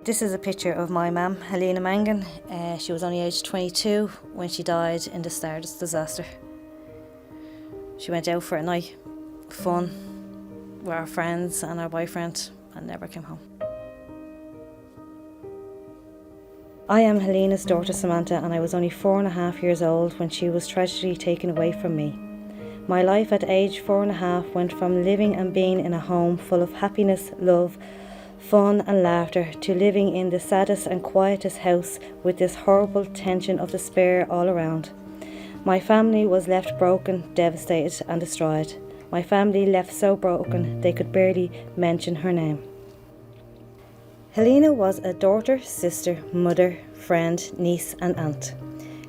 This is a picture of my mum, Helena Mangan. She was only aged 22 when she died in the Stardust disaster. She went out for a night, fun, with her friends and her boyfriend, and never came home. I am Helena's daughter Samantha, and I was only 4.5 years old when she was tragically taken away from me. My life at age 4.5 went from living and being in a home full of happiness, love, fun and laughter to living in the saddest and quietest house with this horrible tension of despair all around. My family was left broken, devastated and destroyed. My family left so broken they could barely mention her name. Helena was a daughter, sister, mother, friend, niece and aunt.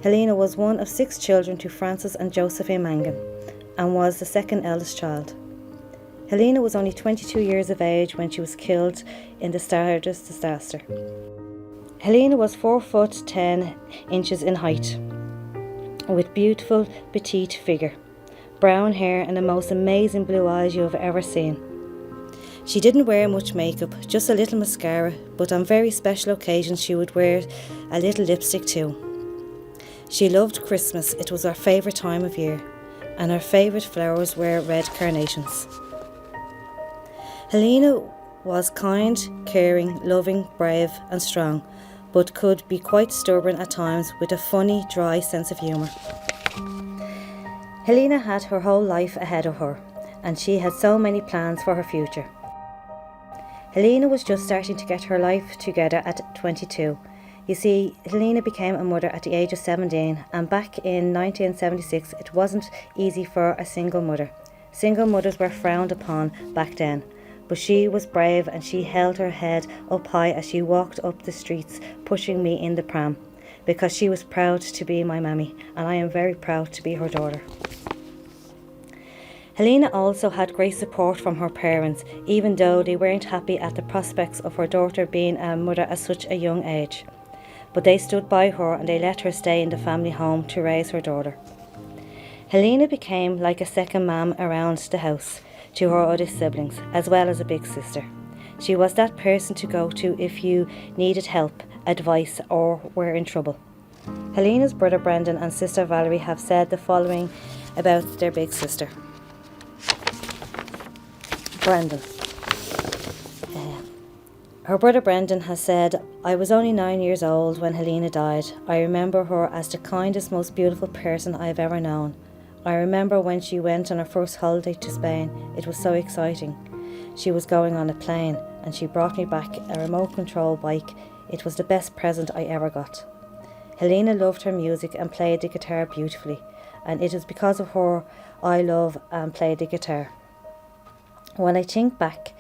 Helena was one of 6 children to Francis and Josephine Mangan and was the second eldest child. Helena was only 22 years of age when she was killed in the Stardust disaster. Helena was 4 foot 10 inches in height, with beautiful petite figure, brown hair and the most amazing blue eyes you have ever seen. She didn't wear much makeup, just a little mascara, but on very special occasions she would wear a little lipstick too. She loved Christmas, it was her favourite time of year, and her favourite flowers were red carnations. Helena was kind, caring, loving, brave and strong, but could be quite stubborn at times with a funny, dry sense of humour. Helena had her whole life ahead of her, and she had so many plans for her future. Helena was just starting to get her life together at 22. You see, Helena became a mother at the age of 17, and back in 1976 it wasn't easy for a single mother. Single mothers were frowned upon back then. But she was brave and she held her head up high as she walked up the streets pushing me in the pram, because she was proud to be my mammy and I am very proud to be her daughter. Helena also had great support from her parents, even though they weren't happy at the prospects of her daughter being a mother at such a young age. But they stood by her and they let her stay in the family home to raise her daughter. Helena became like a second mum around the house to her other siblings, as well as a big sister. She was that person to go to if you needed help, advice or were in trouble. Helena's brother Brendan and sister Valerie have said the following about their big sister. Brendan. Her brother Brendan has said, "I was only 9 years old when Helena died. I remember her as the kindest, most beautiful person I have ever known. I remember when she went on her first holiday to Spain. It was so exciting. She was going on a plane and she brought me back a remote control bike. It was the best present I ever got." Helena loved her music and played the guitar beautifully, and it is because of her I love and play the guitar. When I think back,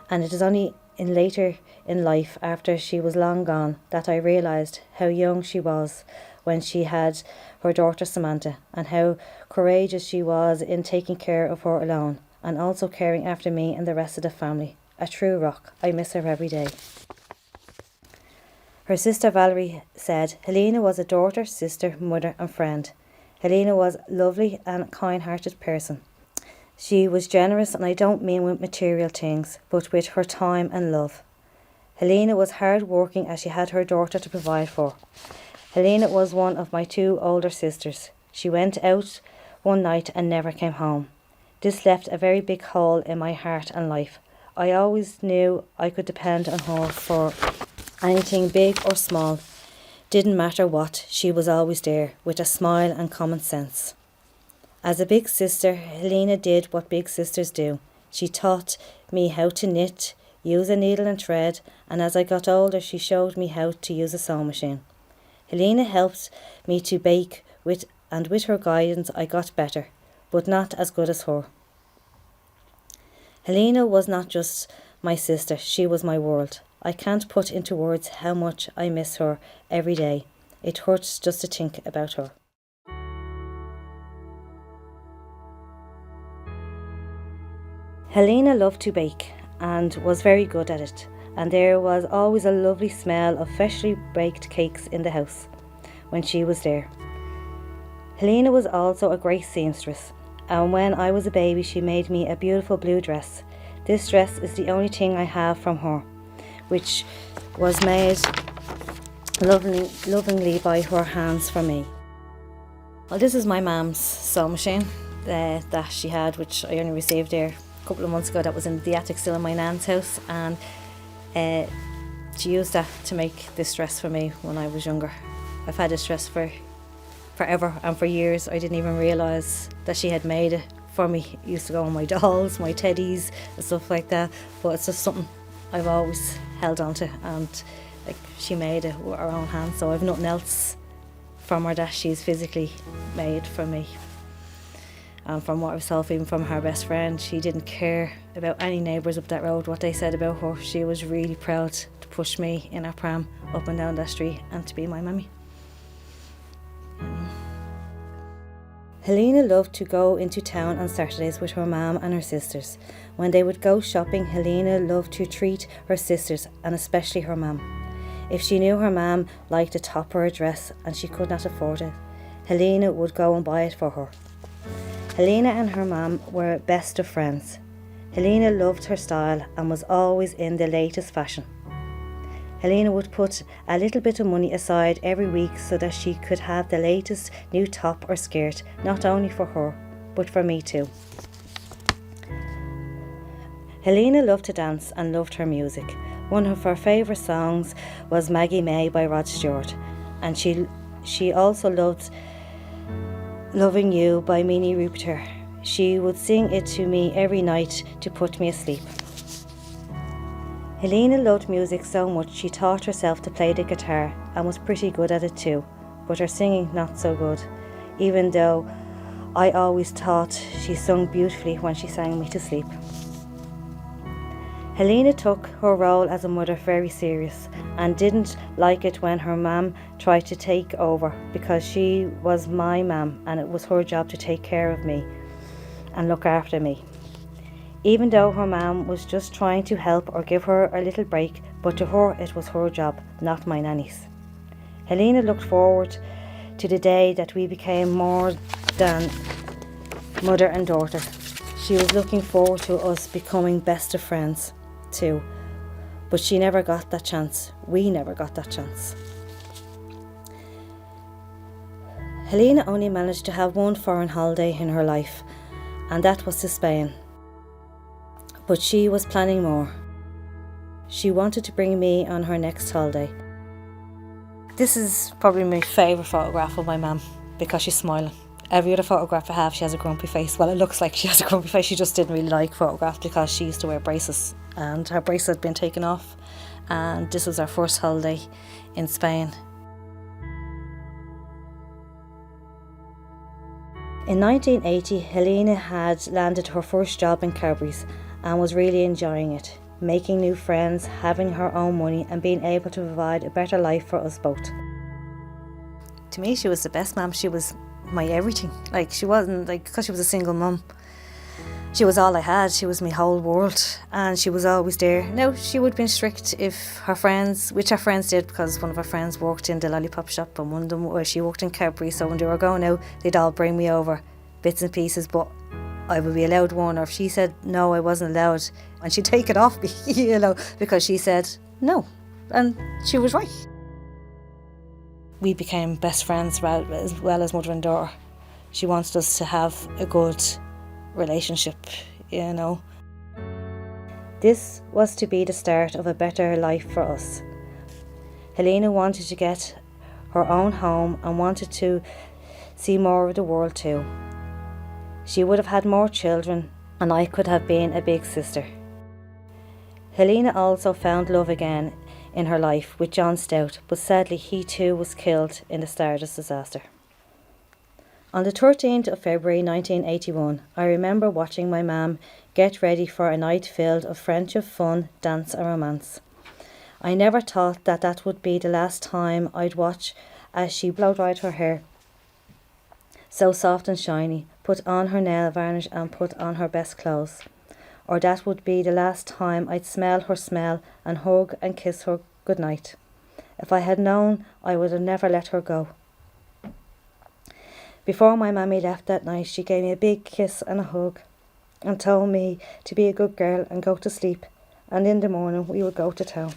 and it is only in later in life after she was long gone that I realised how young she was when she had her daughter Samantha, and how courageous she was in taking care of her alone and also caring after me and the rest of the family. A true rock. I miss her every day. Her sister Valerie said, "Helena was a daughter, sister, mother and friend. Helena was a lovely and kind-hearted person. She was generous, and I don't mean with material things, but with her time and love. Helena was hard working as she had her daughter to provide for. Helena was one of my 2 older sisters. She went out one night and never came home. This left a very big hole in my heart and life. I always knew I could depend on her for anything big or small. Didn't matter what, she was always there, with a smile and common sense. As a big sister, Helena did what big sisters do. She taught me how to knit, use a needle and thread, and as I got older she showed me how to use a sewing machine. Helena helped me to bake, and with her guidance I got better, but not as good as her. Helena was not just my sister, she was my world. I can't put into words how much I miss her every day. It hurts just to think about her." Helena loved to bake and was very good at it, and there was always a lovely smell of freshly baked cakes in the house when she was there. Helena was also a great seamstress, and when I was a baby she made me a beautiful blue dress. This dress is the only thing I have from her. which was made lovingly by her hands for me. Well, this is my mum's sewing machine that she had, which I only received there a couple of months ago. That was in the attic still in my nan's house, and she used that to make this dress for me when I was younger. I've had this dress for forever and for years. I didn't even realise that she had made it for me. It used to go on my dolls, my teddies and stuff like that, but it's just something I've always held on to, and like, she made it with her own hands, so I've nothing else from her that she's physically made for me. And from what I was told, even from her best friend, she didn't care about any neighbours up that road, what they said about her. She was really proud to push me in her pram up and down that street and to be my mummy. Helena loved to go into town on Saturdays with her mum and her sisters. When they would go shopping, Helena loved to treat her sisters, and especially her mum. If she knew her mum liked a top or a dress and she could not afford it, Helena would go and buy it for her. Helena and her mum were best of friends. Helena loved her style and was always in the latest fashion. Helena would put a little bit of money aside every week so that she could have the latest new top or skirt, not only for her, but for me too. Helena loved to dance and loved her music. One of her favourite songs was Maggie May by Rod Stewart, and she also loved Loving You by Minnie Riperton. She would sing it to me every night to put me asleep. Helena loved music so much she taught herself to play the guitar and was pretty good at it too, but her singing not so good, even though I always thought she sung beautifully when she sang me to sleep. Helena took her role as a mother very serious and didn't like it when her mum tried to take over, because she was my mum and it was her job to take care of me and look after me. Even though her mum was just trying to help or give her a little break, but to her it was her job, not my nanny's. Helena looked forward to the day that we became more than mother and daughter. She was looking forward to us becoming best of friends too, but she never got that chance. We never got that chance. Helena only managed to have one foreign holiday in her life, and that was to Spain. But she was planning more. She wanted to bring me on her next holiday. This is probably my favourite photograph of my mum, because she's smiling. Every other photograph I have, she has a grumpy face. Well, it looks like she has a grumpy face. She just didn't really like photographs because she used to wear braces, and her braces had been taken off, and this was our first holiday in Spain. In 1980, Helena had landed her first job in Cadbury's and was really enjoying it, making new friends, having her own money and being able to provide a better life for us both. To me, she was the best mum. She was my everything. Like, she wasn't, like, because she was a single mum, she was all I had. She was my whole world, and she was always there. Now, she would have been strict if her friends, which her friends did, because one of her friends worked in the lollipop shop, and one of them, well, she worked in Cadbury, so when they were going out, they'd all bring me over bits and pieces, but I would be allowed one, or if she said no, I wasn't allowed, and she'd take it off me, because she said no, and she was right. We became best friends as well as mother and daughter. She wanted us to have a good relationship, This was to be the start of a better life for us. Helena wanted to get her own home and wanted to see more of the world too. She would have had more children, and I could have been a big sister. Helena also found love again in her life with John Stout, but sadly he too was killed in the Stardust disaster. On the 13th of February 1981, I remember watching my mum get ready for a night filled of friendship, fun, dance and romance. I never thought that would be the last time I'd watch as she blow-dried her hair, so soft and shiny, put on her nail varnish and put on her best clothes. Or that would be the last time I'd smell her smell and hug and kiss her goodnight. If I had known, I would have never let her go. Before my mammy left that night, she gave me a big kiss and a hug and told me to be a good girl and go to sleep, and in the morning we would go to town.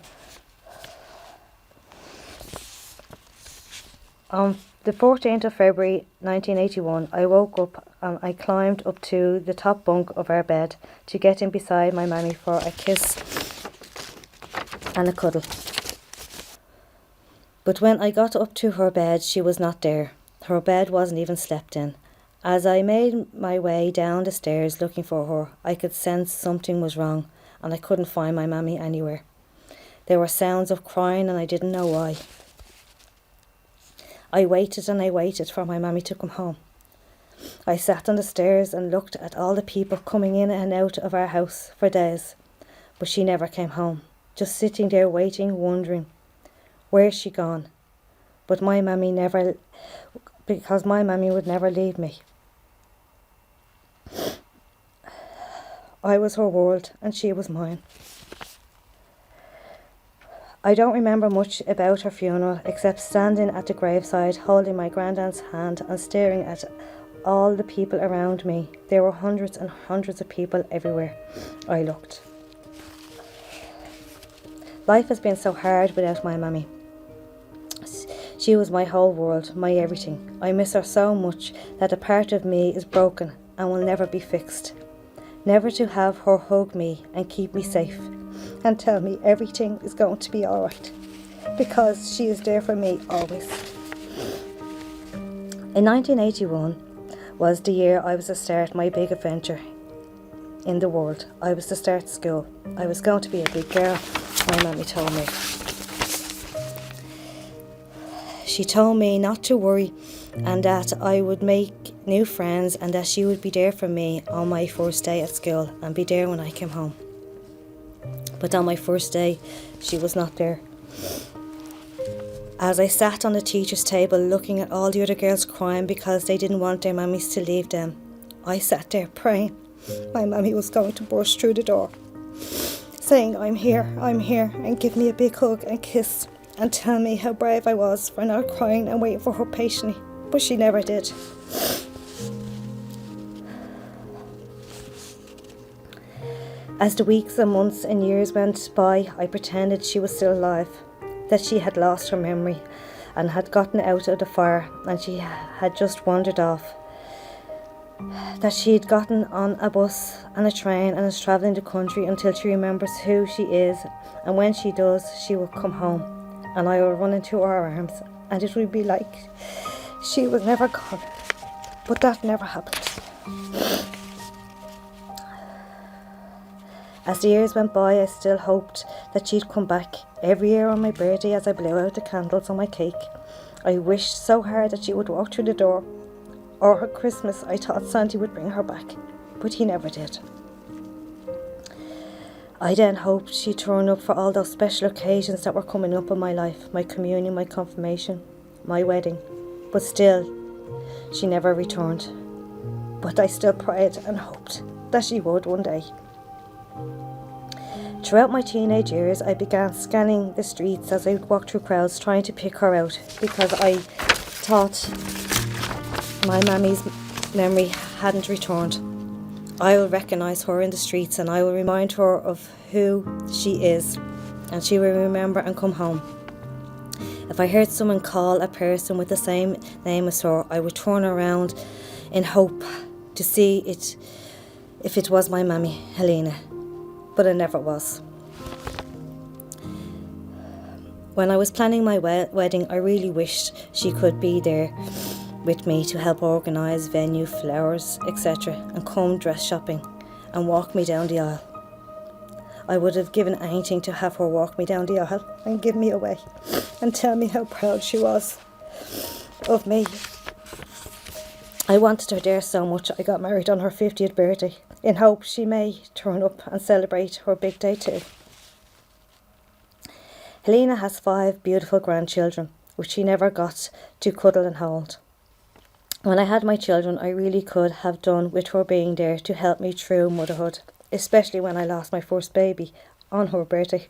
On the 14th of February 1981, I woke up and I climbed up to the top bunk of our bed to get in beside my mammy for a kiss and a cuddle. But when I got up to her bed, she was not there. Her bed wasn't even slept in. As I made my way down the stairs looking for her, I could sense something was wrong, and I couldn't find my mammy anywhere. There were sounds of crying and I didn't know why. I waited and I waited for my mammy to come home. I sat on the stairs and looked at all the people coming in and out of our house for days, but she never came home, just sitting there waiting, wondering, where's she gone? But my mammy never, because my mammy would never leave me. I was her world and she was mine. I don't remember much about her funeral except standing at the graveside holding my granddad's hand and staring at all the people around me. There were hundreds and hundreds of people everywhere I looked. Life has been so hard without my mammy. She was my whole world, my everything. I miss her so much that a part of me is broken and will never be fixed. Never to have her hug me and keep me safe and tell me everything is going to be alright, because she is there for me always. In 1981 was the year I was to start my big adventure in the world. I was to start school. I was going to be a big girl, my mammy told me. She told me not to worry and that I would make new friends and that she would be there for me on my first day at school and be there when I came home. But on my first day, she was not there. As I sat on the teacher's table looking at all the other girls crying because they didn't want their mummies to leave them, I sat there praying my mummy was going to burst through the door, saying, I'm here, and give me a big hug and kiss and tell me how brave I was for not crying and waiting for her patiently. But she never did. As the weeks and months and years went by, I pretended she was still alive, that she had lost her memory and had gotten out of the fire and she had just wandered off, that she had gotten on a bus and a train and is travelling the country until she remembers who she is, and when she does, she will come home and I will run into her arms and it will be like she was never gone. But that never happened. As the years went by, I still hoped that she'd come back every year on my birthday as I blew out the candles on my cake. I wished so hard that she would walk through the door. Or at Christmas, I thought Santa would bring her back, but he never did. I then hoped she'd turn up for all those special occasions that were coming up in my life, my communion, my confirmation, my wedding. But still, she never returned. But I still prayed and hoped that she would one day. Throughout my teenage years, I began scanning the streets as I walked through crowds trying to pick her out because I thought my mammy's memory hadn't returned. I will recognise her in the streets and I will remind her of who she is and she will remember and come home. If I heard someone call a person with the same name as her, I would turn around in hope to see it if it was my mammy, Helena. But it never was. When I was planning my wedding, I really wished she could be there with me to help organise venue, flowers, etc. and come dress shopping and walk me down the aisle. I would have given anything to have her walk me down the aisle and give me away and tell me how proud she was of me. I wanted her there so much I got married on her 50th birthday in hope she may turn up and celebrate her big day too. Helena has 5 beautiful grandchildren which she never got to cuddle and hold. When I had my children, I really could have done with her being there to help me through motherhood, especially when I lost my first baby on her birthday.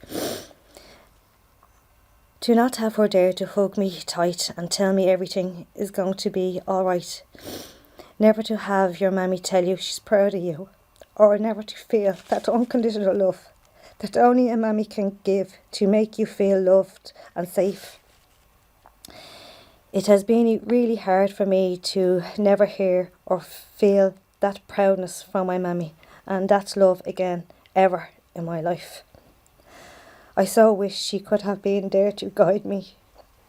To not have her there to hug me tight and tell me everything is going to be alright. Never to have your mammy tell you she's proud of you, or never to feel that unconditional love that only a mammy can give to make you feel loved and safe. It has been really hard for me to never hear or feel that proudness from my mammy and that love again ever in my life. I so wish she could have been there to guide me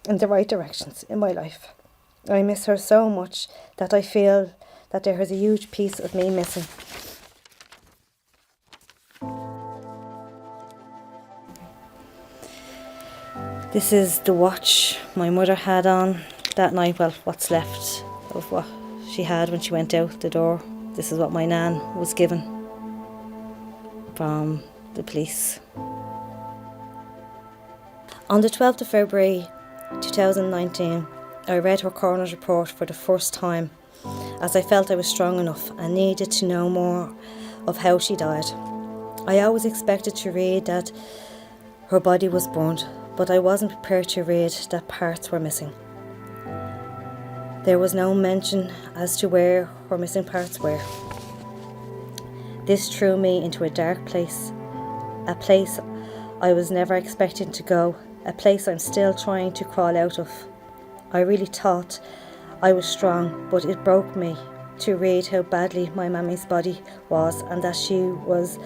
in the right directions in my life. I miss her so much that I feel that there is a huge piece of me missing. This is the watch my mother had on that night. Well, what's left of what she had when she went out the door. This is what my nan was given from the police. On the 12th of February 2019, I read her coroner's report for the first time, as I felt I was strong enough and needed to know more of how she died. I always expected to read that her body was burnt, but I wasn't prepared to read that parts were missing. There was no mention as to where her missing parts were. This threw me into a dark place, a place I was never expecting to go, a place I'm still trying to crawl out of. I really thought I was strong, but it broke me to read how badly my mammy's body was and that she was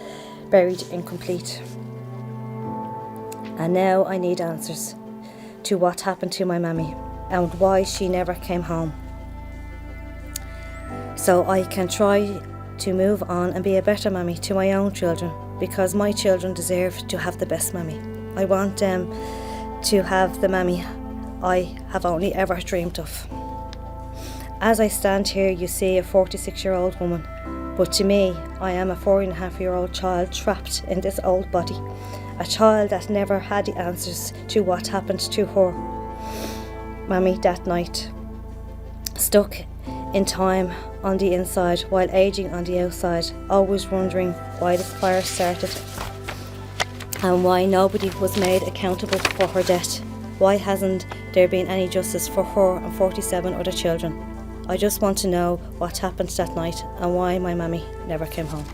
buried incomplete. And now I need answers to what happened to my mammy and why she never came home, so I can try to move on and be a better mammy to my own children, because my children deserve to have the best mammy. I want them to have the mammy I have only ever dreamed of. As I stand here, you see a 46-year-old woman, but to me, I am a 4.5-year-old child trapped in this old body. A child that never had the answers to what happened to her mammy that night. Stuck in time on the inside while aging on the outside, always wondering why this fire started and why nobody was made accountable for her death. Why hasn't there been any justice for her and 47 other children? I just want to know what happened that night and why my mammy never came home.